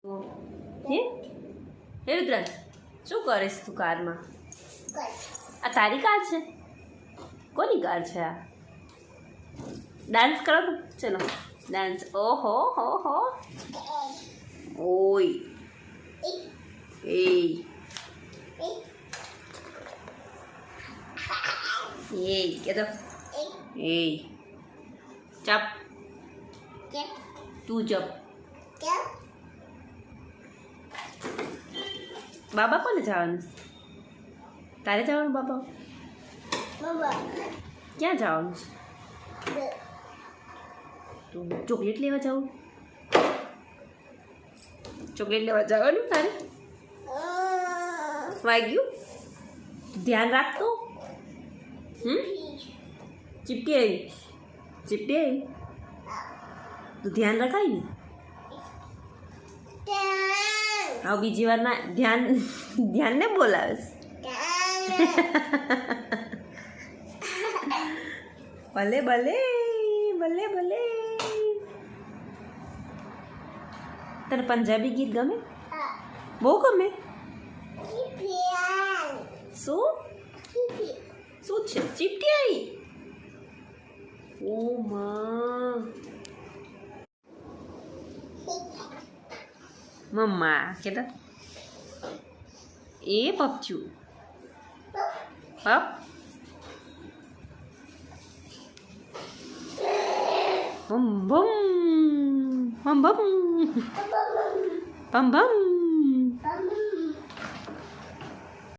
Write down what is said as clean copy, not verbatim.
હે હે રુદ્રાંશ શું કરીશ તું કારમાં? આ તારી કાર છે? કોની કાર છે આ? ડાન્સ કરો તો ચલો ડાન્સ. ઓહો હો હો ઓય એ કે તો એ ચપ તું ચપ. બાબા કોને જવાનું? તારે જવાનું બાબા? ક્યાં જવાનું છે? તું ચોકલેટ લેવા જાઉં? ચોકલેટ લેવા જવાનું તારે? વાગ્યું? ધ્યાન રાખતો. ચીપટી આવી ચીપટી આવી તું ધ્યાન રખાય ને. હા બીજી વાર ના ધ્યાન ધ્યાન ને બોલાવેશ. ભલે ભલે ભલે ભલે. તને પંજાબી ગીત ગમે? બહુ ગમે. શું શું છે? ચીપટી આવી. ઓ માં મમ્મા કેતા એ પપચું પપ બમ બમ બમ બમ બમ બમ.